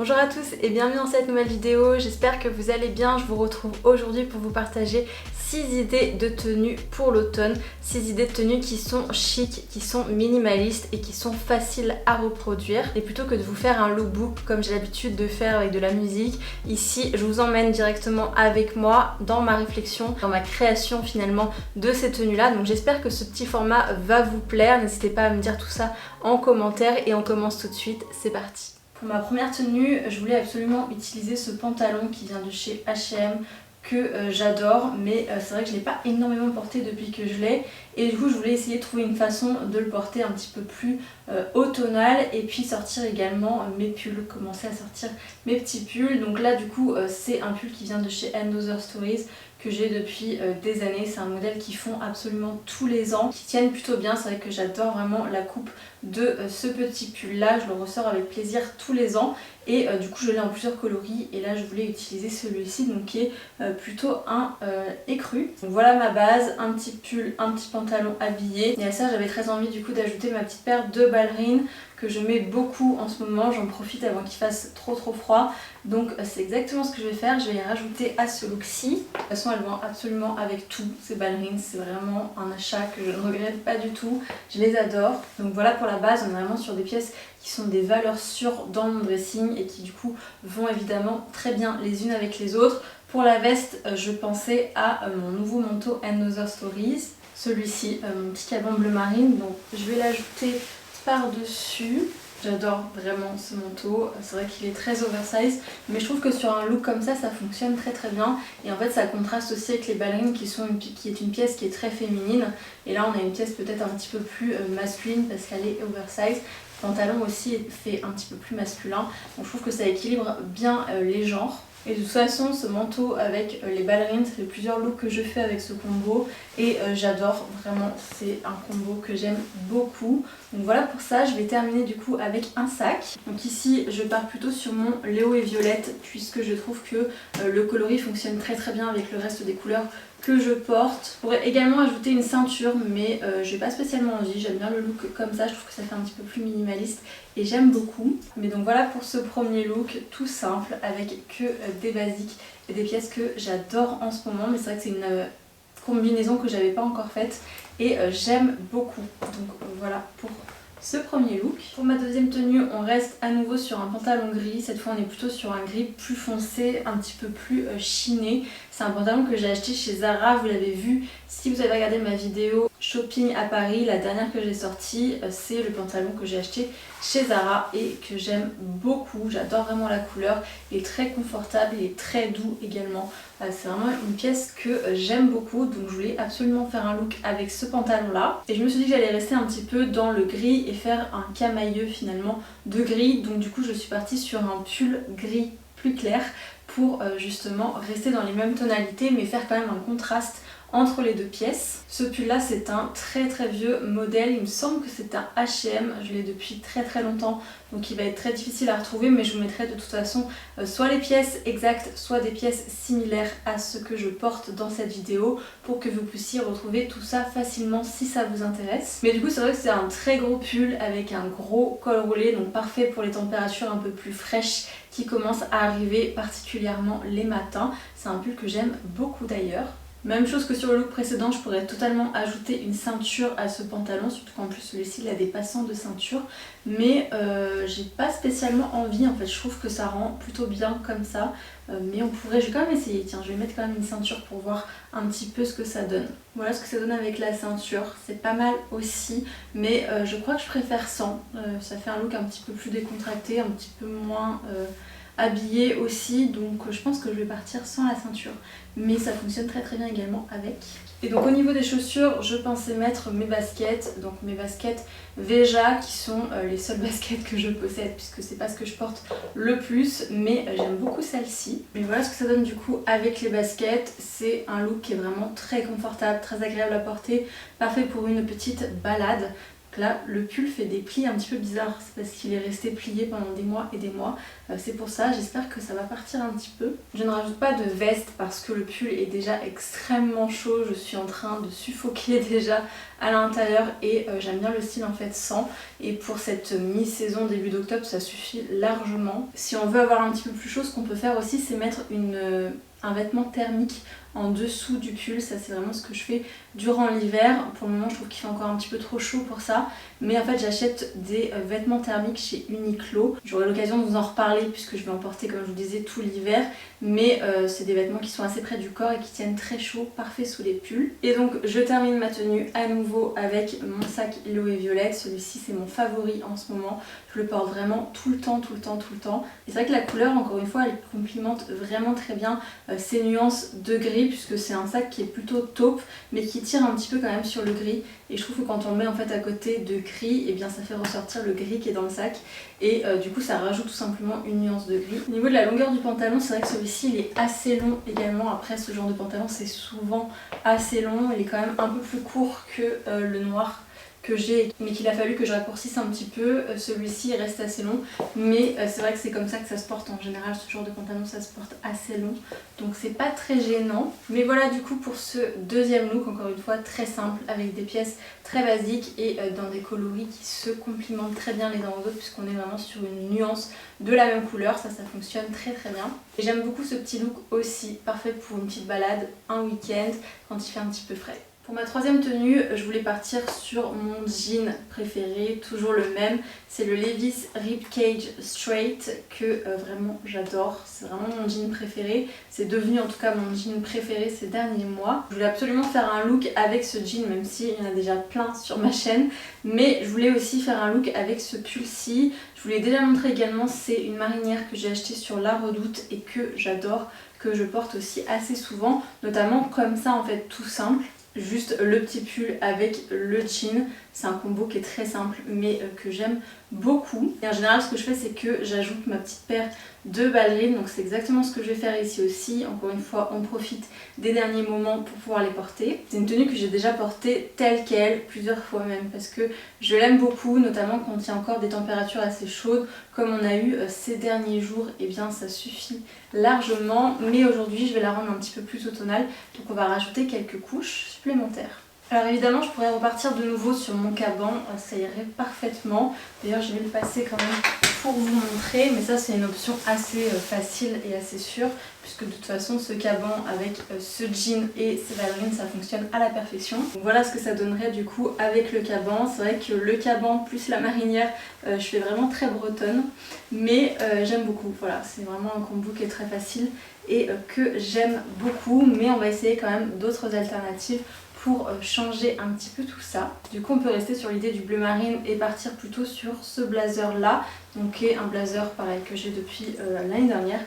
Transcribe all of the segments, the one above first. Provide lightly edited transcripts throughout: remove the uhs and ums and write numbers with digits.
Bonjour à tous et bienvenue dans cette nouvelle vidéo, j'espère que vous allez bien. Je vous retrouve aujourd'hui pour vous partager 6 idées de tenues pour l'automne. 6 idées de tenues qui sont chic, qui sont minimalistes et qui sont faciles à reproduire. Et plutôt que de vous faire un lookbook comme j'ai l'habitude de faire avec de la musique, ici je vous emmène directement avec moi dans ma réflexion, dans ma création finalement de ces tenues là. Donc j'espère que ce petit format va vous plaire, n'hésitez pas à me dire tout ça en commentaire et on commence tout de suite, c'est parti. Pour ma première tenue, je voulais absolument utiliser ce pantalon qui vient de chez H&M que j'adore, mais c'est vrai que je ne l'ai pas énormément porté depuis que je l'ai, et du coup je voulais essayer de trouver une façon de le porter un petit peu plus automnal, et puis sortir également mes pulls, commencer à sortir mes petits pulls. Donc là du coup c'est un pull qui vient de chez Other Stories que j'ai depuis des années. C'est un modèle qu'ils font absolument tous les ans, qui tiennent plutôt bien. C'est vrai que j'adore vraiment la coupe de ce petit pull là, je le ressors avec plaisir tous les ans, et du coup je l'ai en plusieurs coloris, et là je voulais utiliser celui-ci donc qui est plutôt un écru. Donc voilà ma base, un petit pull, un petit pantalon habillé, et à ça j'avais très envie du coup d'ajouter ma petite paire de ballerines que je mets beaucoup en ce moment, j'en profite avant qu'il fasse trop froid, donc c'est exactement ce que je vais faire. Je vais les rajouter à ce look-ci. De toute façon elles vont absolument avec tout, ces ballerines, c'est vraiment un achat que je ne regrette pas du tout, je les adore. Donc voilà pour la base, on est vraiment sur des pièces qui sont des valeurs sûres dans mon dressing et qui du coup vont évidemment très bien les unes avec les autres. Pour la veste, je pensais à mon nouveau manteau Other Stories, celui-ci, mon petit caban bleu marine, donc je vais l'ajouter par-dessus. J'adore vraiment ce manteau, c'est vrai qu'il est très oversize, mais je trouve que sur un look comme ça fonctionne très bien, et en fait ça contraste aussi avec les ballerines qui est une pièce qui est très féminine, et là on a une pièce peut-être un petit peu plus masculine parce qu'elle est oversize. Le pantalon aussi est fait un petit peu plus masculin, donc je trouve que ça équilibre bien les genres. Et de toute façon ce manteau avec les ballerines, ça fait plusieurs looks que je fais avec ce combo, et j'adore vraiment, c'est un combo que j'aime beaucoup. Donc voilà pour ça, je vais terminer du coup avec un sac. Donc ici je pars plutôt sur mon Léo et Violette, puisque je trouve que le coloris fonctionne très bien avec le reste des couleurs que je porte. Je pourrais également ajouter une ceinture, mais j'ai pas spécialement envie, j'aime bien le look comme ça, je trouve que ça fait un petit peu plus minimaliste et j'aime beaucoup. Mais donc voilà pour ce premier look tout simple avec que des basiques et des pièces que j'adore en ce moment, mais c'est vrai que c'est une combinaison que j'avais pas encore faite et j'aime beaucoup. Donc voilà pour ce premier look. Pour ma deuxième tenue, on reste à nouveau sur un pantalon gris. Cette fois on est plutôt sur un gris plus foncé, un petit peu plus chiné. C'est un pantalon que j'ai acheté chez Zara, vous l'avez vu si vous avez regardé ma vidéo shopping à Paris, la dernière que j'ai sortie, c'est le pantalon que j'ai acheté chez Zara et que j'aime beaucoup. J'adore vraiment la couleur, il est très confortable, il est très doux également. C'est vraiment une pièce que j'aime beaucoup, donc je voulais absolument faire un look avec ce pantalon là. Et je me suis dit que j'allais rester un petit peu dans le gris et faire un camailleux finalement de gris. Donc du coup je suis partie sur un pull gris plus clair pour justement rester dans les mêmes tonalités mais faire quand même un contraste entre les deux pièces. Ce pull là c'est un très vieux modèle, il me semble que c'est un H&M, je l'ai depuis très longtemps donc il va être très difficile à retrouver, mais je vous mettrai de toute façon soit les pièces exactes soit des pièces similaires à ce que je porte dans cette vidéo pour que vous puissiez retrouver tout ça facilement si ça vous intéresse. Mais du coup c'est vrai que c'est un très gros pull avec un gros col roulé, donc parfait pour les températures un peu plus fraîches qui commencent à arriver particulièrement les matins. C'est un pull que j'aime beaucoup d'ailleurs. Même chose que sur le look précédent, je pourrais totalement ajouter une ceinture à ce pantalon, surtout qu'en plus celui-ci il a des passants de ceinture, mais j'ai pas spécialement envie, en fait je trouve que ça rend plutôt bien comme ça, mais je vais quand même essayer, tiens je vais mettre quand même une ceinture pour voir un petit peu ce que ça donne. Voilà ce que ça donne avec la ceinture, c'est pas mal aussi, mais je crois que je préfère sans, ça fait un look un petit peu plus décontracté, un petit peu moins habillée aussi, donc je pense que je vais partir sans la ceinture, mais ça fonctionne très bien également avec. Et donc au niveau des chaussures, je pensais mettre mes baskets, donc mes baskets Veja qui sont les seules baskets que je possède puisque c'est pas ce que je porte le plus, mais j'aime beaucoup celle-ci. Mais voilà ce que ça donne du coup avec les baskets, c'est un look qui est vraiment très confortable, très agréable à porter, parfait pour une petite balade. Là, le pull fait des plis un petit peu bizarres, c'est parce qu'il est resté plié pendant des mois et des mois. C'est pour ça, j'espère que ça va partir un petit peu. Je ne rajoute pas de veste parce que le pull est déjà extrêmement chaud. Je suis en train de suffoquer déjà à l'intérieur et j'aime bien le style en fait sans. Et pour cette mi-saison début d'octobre, ça suffit largement. Si on veut avoir un petit peu plus chaud, ce qu'on peut faire aussi, c'est mettre un vêtement thermique en dessous du pull. Ça c'est vraiment ce que je fais durant l'hiver. Pour le moment je trouve qu'il fait encore un petit peu trop chaud pour ça, mais en fait j'achète des vêtements thermiques chez Uniqlo. J'aurai l'occasion de vous en reparler puisque je vais en porter comme je vous disais tout l'hiver, mais c'est des vêtements qui sont assez près du corps et qui tiennent très chaud, parfait sous les pulls. Et donc je termine ma tenue à nouveau avec mon sac Hello et Violette. Celui-ci c'est mon favori en ce moment, je le porte vraiment tout le temps, tout le temps, tout le temps. Et c'est vrai que la couleur, encore une fois, elle complimente vraiment très bien ces nuances de gris, puisque c'est un sac qui est plutôt taupe mais qui tire un petit peu quand même sur le gris, et je trouve que quand on le met en fait à côté de gris, et bien ça fait ressortir le gris qui est dans le sac, et du coup ça rajoute tout simplement une nuance de gris. Au niveau de la longueur du pantalon, c'est vrai que celui-ci il est assez long également. Après ce genre de pantalon c'est souvent assez long, il est quand même un peu plus court que le noir que j'ai, mais qu'il a fallu que je raccourcisse un petit peu. Celui-ci reste assez long, mais c'est vrai que c'est comme ça que ça se porte en général, ce genre de pantalon ça se porte assez long, donc c'est pas très gênant. Mais voilà du coup pour ce deuxième look, encore une fois très simple, avec des pièces très basiques et dans des coloris qui se complimentent très bien les uns aux autres, puisqu'on est vraiment sur une nuance de la même couleur. Ça fonctionne très très bien. Et j'aime beaucoup ce petit look aussi, parfait pour une petite balade, un week-end, quand il fait un petit peu frais. Pour ma troisième tenue, je voulais partir sur mon jean préféré, toujours le même. C'est le Levi's Ribcage Straight que vraiment j'adore. C'est vraiment mon jean préféré. C'est devenu en tout cas mon jean préféré ces derniers mois. Je voulais absolument faire un look avec ce jean, même s'il y en a déjà plein sur ma chaîne. Mais je voulais aussi faire un look avec ce pull-ci. Je vous l'ai déjà montré également, c'est une marinière que j'ai achetée sur La Redoute et que j'adore, que je porte aussi assez souvent. Notamment comme ça en fait, tout simple. Juste le petit pull avec le jean, c'est un combo qui est très simple mais que j'aime beaucoup. Et en général ce que je fais c'est que j'ajoute ma petite paire de ballerines, donc c'est exactement ce que je vais faire ici aussi. Encore une fois on profite des derniers moments pour pouvoir les porter. C'est une tenue que j'ai déjà portée telle quelle plusieurs fois même, parce que je l'aime beaucoup, notamment quand il y a encore des températures assez chaudes comme on a eu ces derniers jours. Et bien ça suffit largement, mais aujourd'hui je vais la rendre un petit peu plus automnale, donc on va rajouter quelques couches supplémentaires. Alors évidemment je pourrais repartir de nouveau sur mon caban, ça irait parfaitement. D'ailleurs je vais le passer quand même pour vous montrer, mais ça c'est une option assez facile et assez sûre, puisque de toute façon ce caban avec ce jean et ces ballerines ça fonctionne à la perfection. Donc voilà ce que ça donnerait du coup avec le caban. C'est vrai que le caban plus la marinière, je fais vraiment très bretonne, mais j'aime beaucoup. Voilà, c'est vraiment un combo qui est très facile et que j'aime beaucoup, mais on va essayer quand même d'autres alternatives pour changer un petit peu tout ça. Du coup on peut rester sur l'idée du bleu marine et partir plutôt sur ce blazer là, donc qui est un blazer pareil que j'ai depuis l'année dernière,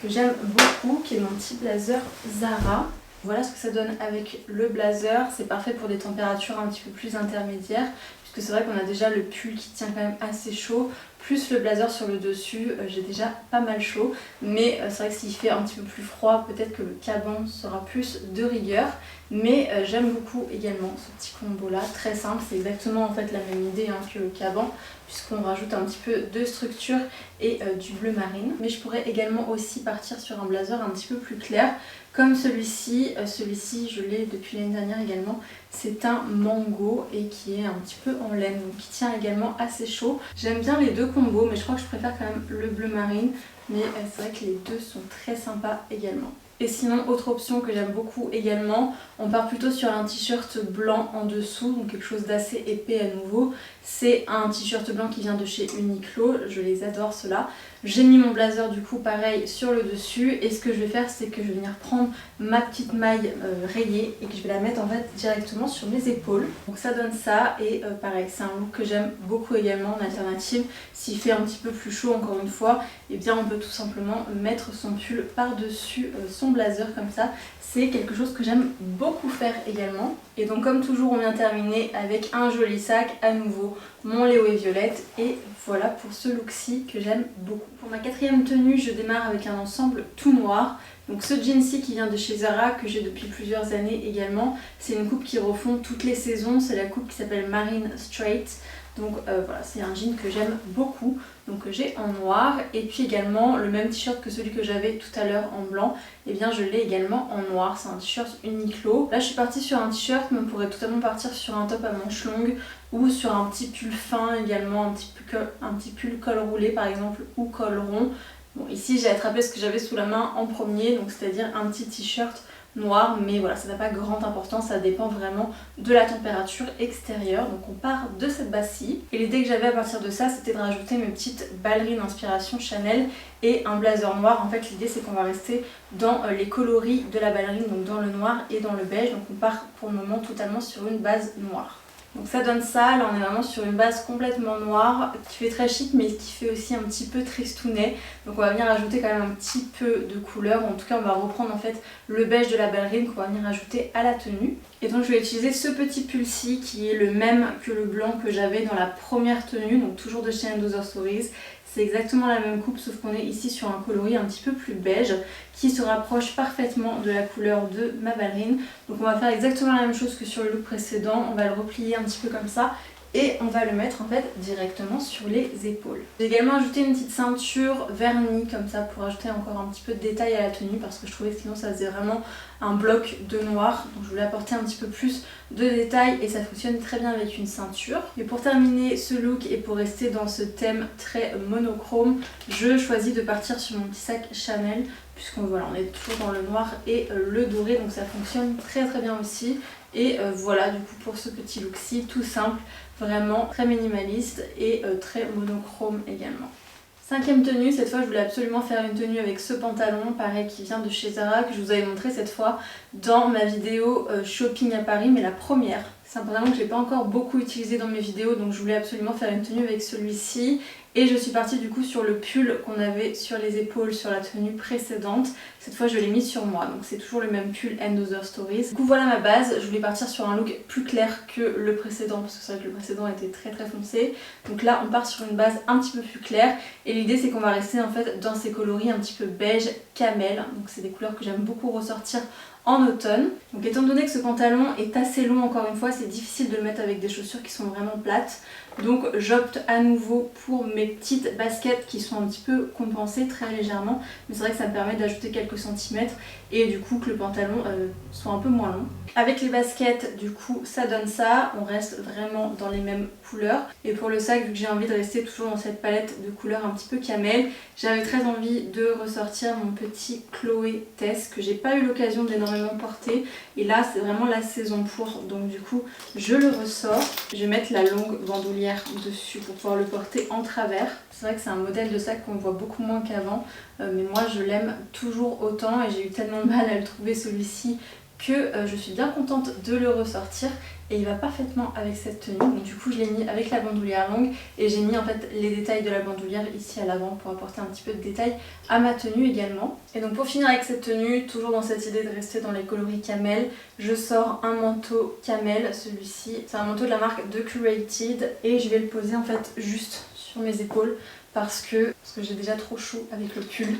que j'aime beaucoup, qui est mon petit blazer Zara. Voilà ce que ça donne avec le blazer. C'est parfait pour des températures un petit peu plus intermédiaires, puisque c'est vrai qu'on a déjà le pull qui tient quand même assez chaud, plus le blazer sur le dessus, j'ai déjà pas mal chaud. Mais c'est vrai que s'il fait un petit peu plus froid, peut-être que le caban sera plus de rigueur. Mais j'aime beaucoup également ce petit combo là, très simple, c'est exactement en fait la même idée que le caban, puisqu'on rajoute un petit peu de structure et du bleu marine. Mais je pourrais également aussi partir sur un blazer un petit peu plus clair, comme celui-ci. Celui-ci je l'ai depuis l'année dernière également, c'est un mango et qui est un petit peu en laine, donc qui tient également assez chaud. J'aime bien les deux combos, mais je crois que je préfère quand même le bleu marine, mais c'est vrai que les deux sont très sympas également. Et sinon, autre option que j'aime beaucoup également, on part plutôt sur un t-shirt blanc en dessous, donc quelque chose d'assez épais à nouveau. C'est un t-shirt blanc qui vient de chez Uniqlo, je les adore ceux-là. J'ai mis mon blazer du coup pareil sur le dessus, et ce que je vais faire c'est que je vais venir prendre ma petite maille rayée et que je vais la mettre en fait directement sur mes épaules. Donc ça donne ça, et pareil c'est un look que j'aime beaucoup également en alternative. S'il fait un petit peu plus chaud encore une fois, et bien on peut tout simplement mettre son pull par-dessus son blazer comme ça. C'est quelque chose que j'aime beaucoup faire également. Et donc comme toujours on vient terminer avec un joli sac, à nouveau mon Léo et Violette, et voilà pour ce look-ci que j'aime beaucoup. Pour ma quatrième tenue, je démarre avec un ensemble tout noir. Donc ce jean-ci qui vient de chez Zara, que j'ai depuis plusieurs années également, c'est une coupe qui refond toutes les saisons, c'est la coupe qui s'appelle Marine Straight. Donc voilà, c'est un jean que j'aime beaucoup, donc que j'ai en noir. Et puis également le même t-shirt que celui que j'avais tout à l'heure en blanc, et bien je l'ai également en noir, c'est un t-shirt Uniqlo. Là je suis partie sur un t-shirt, mais on pourrait totalement partir sur un top à manches longues ou sur un petit pull fin également, un petit pull col roulé par exemple ou col rond. Bon, ici j'ai attrapé ce que j'avais sous la main en premier, donc c'est-à-dire un petit t-shirt noir, mais voilà, ça n'a pas grande importance, ça dépend vraiment de la température extérieure. Donc on part de cette base-ci, et l'idée que j'avais à partir de ça, c'était de rajouter mes petites ballerines inspiration Chanel et un blazer noir. En fait l'idée c'est qu'on va rester dans les coloris de la ballerine, donc dans le noir et dans le beige, donc on part pour le moment totalement sur une base noire. Donc ça donne ça, là on est vraiment sur une base complètement noire qui fait très chic mais qui fait aussi un petit peu tristounet. Donc on va venir ajouter quand même un petit peu de couleur, en tout cas on va reprendre en fait le beige de la ballerine qu'on va venir ajouter à la tenue. Et donc je vais utiliser ce petit pull-ci qui est le même que le blanc que j'avais dans la première tenue, donc toujours de chez &Other Stories. C'est exactement la même coupe sauf qu'on est ici sur un coloris un petit peu plus beige qui se rapproche parfaitement de la couleur de ma ballerine. Donc on va faire exactement la même chose que sur le look précédent, on va le replier un petit peu comme ça et on va le mettre en fait directement sur les épaules. J'ai également ajouté une petite ceinture vernie comme ça pour ajouter encore un petit peu de détail à la tenue parce que je trouvais que sinon ça faisait vraiment un bloc de noir, donc je voulais apporter un petit peu plus de détails et ça fonctionne très bien avec une ceinture. Et pour terminer ce look et pour rester dans ce thème très monochrome, je choisis de partir sur mon petit sac Chanel puisqu'on voilà, on est toujours dans le noir et le doré, donc ça fonctionne très bien aussi. Et voilà du coup pour ce petit look-ci, tout simple, vraiment très minimaliste et très monochrome également. Cinquième tenue, cette fois je voulais absolument faire une tenue avec ce pantalon, pareil qui vient de chez Zara, que je vous avais montré cette fois dans ma vidéo shopping à Paris, mais la première. C'est un pantalon que je n'ai pas encore beaucoup utilisé dans mes vidéos, donc je voulais absolument faire une tenue avec celui-ci. Et je suis partie du coup sur le pull qu'on avait sur les épaules sur la tenue précédente. Cette fois je l'ai mis sur moi, donc c'est toujours le même pull &Other Stories. Du coup voilà ma base, je voulais partir sur un look plus clair que le précédent parce que c'est vrai que le précédent était très foncé. Donc là on part sur une base un petit peu plus claire et l'idée c'est qu'on va rester en fait dans ces coloris un petit peu beige camel. Donc c'est des couleurs que j'aime beaucoup ressortir en automne. Donc étant donné que ce pantalon est assez long, encore une fois c'est difficile de le mettre avec des chaussures qui sont vraiment plates, donc j'opte à nouveau pour mes petites baskets qui sont un petit peu compensées très légèrement, mais c'est vrai que ça me permet d'ajouter quelques centimètres et du coup que le pantalon soit un peu moins long. Avec les baskets du coup ça donne ça, on reste vraiment dans les mêmes couleurs. Et pour le sac, vu que j'ai envie de rester toujours dans cette palette de couleurs un petit peu camel, j'avais très envie de ressortir mon petit Chloé Tess que j'ai pas eu l'occasion d'énormément porter, et là c'est vraiment la saison pour, donc du coup je le ressors. Je vais mettre la longue bandoulière dessus pour pouvoir le porter en travers. C'est vrai que c'est un modèle de sac qu'on voit beaucoup moins qu'avant, mais moi je l'aime toujours autant et j'ai eu tellement de mal à le trouver celui-ci que je suis bien contente de le ressortir et il va parfaitement avec cette tenue. Donc du coup je l'ai mis avec la bandoulière longue et j'ai mis en fait les détails de la bandoulière ici à l'avant pour apporter un petit peu de détail à ma tenue également. Et donc pour finir avec cette tenue, toujours dans cette idée de rester dans les coloris camel, je sors un manteau camel, celui-ci c'est un manteau de la marque The Curated et je vais le poser en fait juste sur mes épaules parce que j'ai déjà trop chaud avec le pull,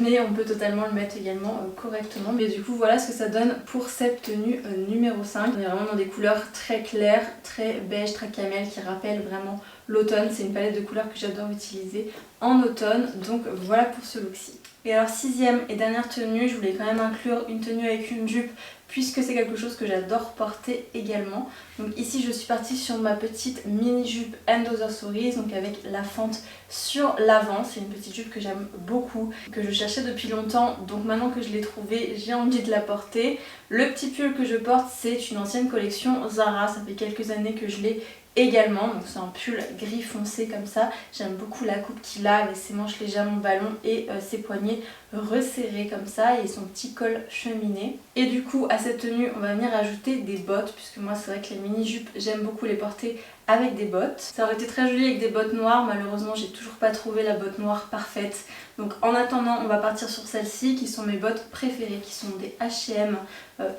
mais on peut totalement le mettre également correctement. Mais du coup voilà ce que ça donne pour cette tenue numéro 5. On est vraiment dans des couleurs très claires, très beige, très camel qui rappellent vraiment l'automne. C'est une palette de couleurs que j'adore utiliser en automne, donc voilà pour ce look-ci. Et alors sixième et dernière tenue, je voulais quand même inclure une tenue avec une jupe puisque c'est quelque chose que j'adore porter également. Donc ici je suis partie sur ma petite mini jupe &Other Stories, donc avec la fente sur l'avant. C'est une petite jupe que j'aime beaucoup, que je cherchais depuis longtemps, donc maintenant que je l'ai trouvée, j'ai envie de la porter. Le petit pull que je porte, c'est une ancienne collection Zara, ça fait quelques années que je l'ai également, donc c'est un pull gris foncé comme ça. J'aime beaucoup la coupe qu'il a avec ses manches légèrement ballon et ses poignets resserrés comme ça et son petit col cheminé. Et du coup à cette tenue on va venir ajouter des bottes, puisque moi c'est vrai que les mini jupes j'aime beaucoup les porter avec des bottes. Ça aurait été très joli avec des bottes noires, malheureusement j'ai toujours pas trouvé la botte noire parfaite. Donc en attendant on va partir sur celles-ci qui sont mes bottes préférées, qui sont des H&M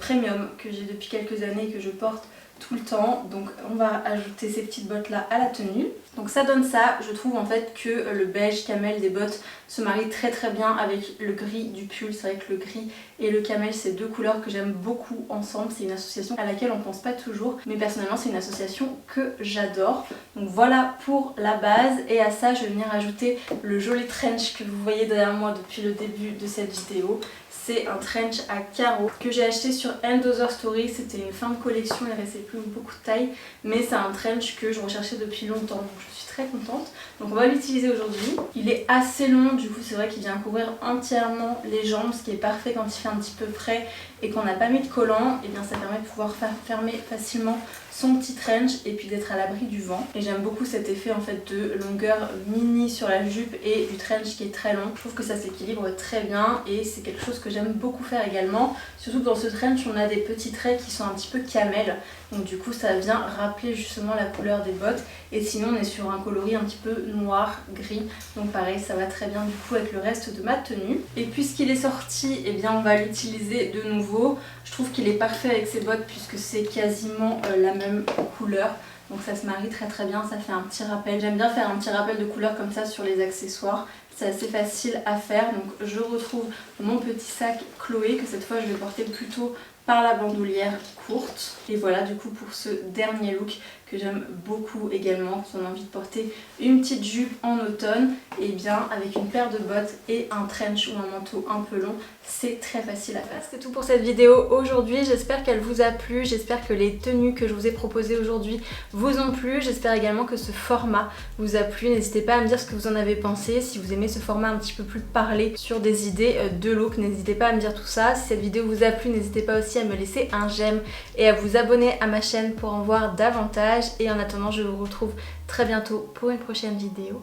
Premium que j'ai depuis quelques années et que je porte tout le temps. Donc on va ajouter ces petites bottes là à la tenue. Donc ça donne ça. Je trouve en fait que le beige camel des bottes se marie très bien avec le gris du pull. C'est vrai que le gris et le camel, c'est deux couleurs que j'aime beaucoup ensemble. C'est une association à laquelle on pense pas toujours, mais personnellement c'est une association que j'adore. Donc voilà pour la base, et à ça je vais venir ajouter le joli trench que vous voyez derrière moi depuis le début de cette vidéo. C'est un trench à carreaux que j'ai acheté sur Endother Story. C'était une fin de collection, il ne restait plus beaucoup de taille, mais c'est un trench que je recherchais depuis longtemps, donc je suis très contente. Donc on va l'utiliser aujourd'hui. Il est assez long, du coup c'est vrai qu'il vient couvrir entièrement les jambes, ce qui est parfait quand il fait un petit peu frais et qu'on n'a pas mis de collant. Et bien ça permet de pouvoir fermer facilement son petit trench et puis d'être à l'abri du vent. Et j'aime beaucoup cet effet en fait de longueur mini sur la jupe et du trench qui est très long. Je trouve que ça s'équilibre très bien et c'est quelque chose que j'aime beaucoup faire également. Surtout que dans ce trench on a des petits traits qui sont un petit peu camel. Donc du coup ça vient rappeler justement la couleur des bottes. Et sinon on est sur un coloris un petit peu noir, gris. Donc pareil, ça va très bien du coup avec le reste de ma tenue. Et puisqu'il est sorti, eh bien on va l'utiliser de nouveau. Je trouve qu'il est parfait avec ses bottes puisque c'est quasiment la même couleur. Donc ça se marie très bien, ça fait un petit rappel. J'aime bien faire un petit rappel de couleur comme ça sur les accessoires. C'est assez facile à faire. Donc je retrouve mon petit sac Chloé que cette fois je vais porter plutôt par la bandoulière courte. Et voilà du coup pour ce dernier look que j'aime beaucoup également. Si on a envie de porter une petite jupe en automne, et bien avec une paire de bottes et un trench ou un manteau un peu long, c'est très facile à faire. C'est tout pour cette vidéo aujourd'hui. J'espère qu'elle vous a plu. J'espère que les tenues que je vous ai proposées aujourd'hui vous ont plu. J'espère également que ce format vous a plu. N'hésitez pas à me dire ce que vous en avez pensé. Si vous aimez ce format un petit peu plus parlé sur des idées de look, n'hésitez pas à me dire tout ça. Si cette vidéo vous a plu, n'hésitez pas aussi à me laisser un j'aime et à vous abonner à ma chaîne pour en voir davantage. Et en attendant, je vous retrouve très bientôt pour une prochaine vidéo.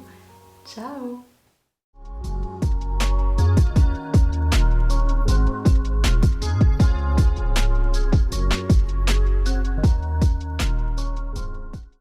Ciao!